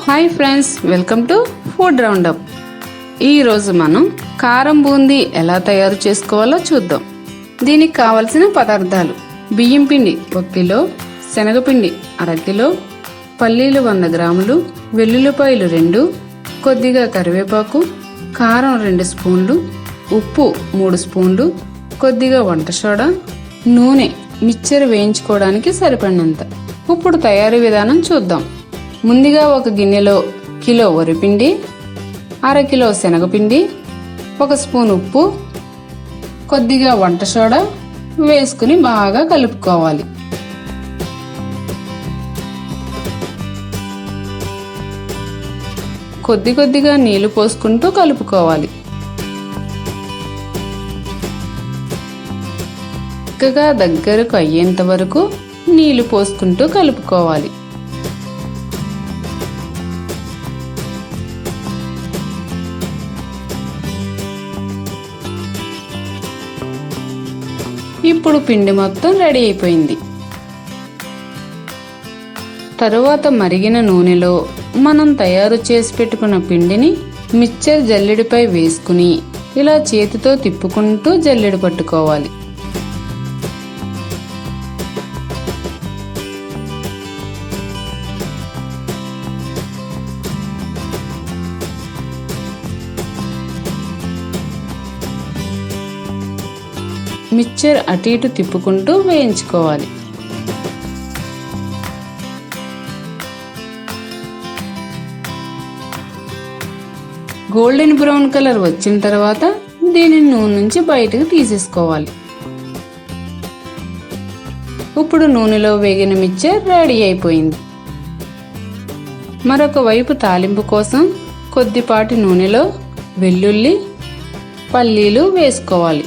Hi friends, welcome to food roundup. ఈరోజు మనం కారం బూందీ ఎలా తయారు చేసుకోవాలో చూద్దాం. దీనికి కావలసిన పదార్థాలు: బియ్యం పిండి 1 కిలో, శనగపిండి 1/2 కిలో, పల్లీలు 100 గ్రాములు, వెల్లుల్లిపాయలు 2, కొద్దిగా కరివేపాకు, కారం 2 స్పూన్లు, ఉప్పు 3 స్పూన్లు, కొద్దిగా వంట సోడా, నూనె మిక్చర్ వేయించుకోవడానికి సరిపడినంత. ఇప్పుడు తయారీ విధానం చూద్దాం. ముందుగా ఒక గిన్నెలో కిలో వరిపిండి, 1/2 కిలో శనగపిండి, 1 స్పూన్ ఉప్పు, కొద్దిగా వంట సోడా వేసుకుని బాగా కలుపుకోవాలి. కొద్దిగా నీళ్లు పోసుకుంటూ కలుపుకోవాలి. చక్కగా దగ్గరకు అయ్యేంత వరకు నీళ్లు పోసుకుంటూ కలుపుకోవాలి. ఇప్పుడు పిండి మొత్తం రెడీ అయిపోయింది. తరువాత మరిగిన నూనెలో మనం తయారు చేసి పెట్టుకున్న పిండిని మిక్చర్ జల్లెడిపై వేసుకుని ఇలా చేతితో తిప్పుకుంటూ జల్లెడ పట్టుకోవాలి. మిక్చర్ అటు ఇటు తిప్పుకుంటూ వేయించుకోవాలి. గోల్డెన్ బ్రౌన్ కలర్ వచ్చిన తర్వాత దీనిని నూనె నుంచి బయటకు తీసేసుకోవాలి. ఇప్పుడు నూనెలో వేగిన మిక్చర్ రెడీ అయిపోయింది. మరొక వైపు తాలింపు కోసం కొద్దిపాటి నూనెలో వెల్లుల్లి, పల్లీలు వేసుకోవాలి.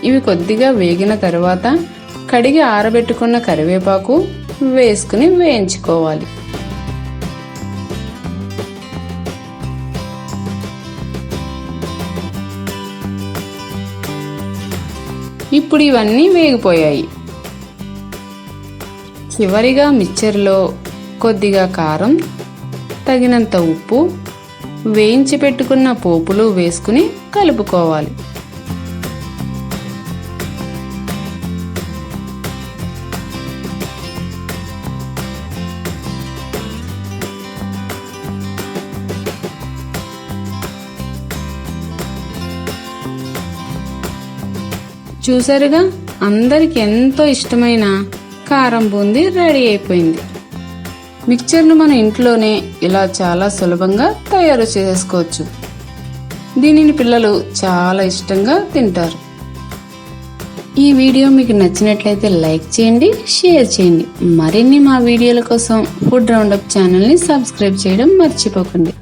ఇవి కొద్దిగా వేగిన తర్వాత కడిగి ఆరబెట్టుకున్న కరివేపాకు వేసుకుని వేయించుకోవాలి. ఇప్పుడు ఇవన్నీ వేగిపోయాయి. చివరిగా మిక్చర్లో కొద్దిగా కారం, తగినంత ఉప్పు, వేయించి పెట్టుకున్న పోపులు వేసుకుని కలుపుకోవాలి. చూసారుగా, అందరికి ఎంతో ఇష్టమైన కారం బూందీ రెడీ అయిపోయింది. మిక్చర్ను మన ఇంట్లోనే ఇలా చాలా సులభంగా తయారు చేసుకోవచ్చు. దీనిని పిల్లలు చాలా ఇష్టంగా తింటారు. ఈ వీడియో మీకు నచ్చినట్లయితే లైక్ చేయండి, షేర్ చేయండి. మరిన్ని మా వీడియోల కోసం ఫుడ్ రౌండప్ ఛానల్ని సబ్స్క్రైబ్ చేయడం మర్చిపోకండి.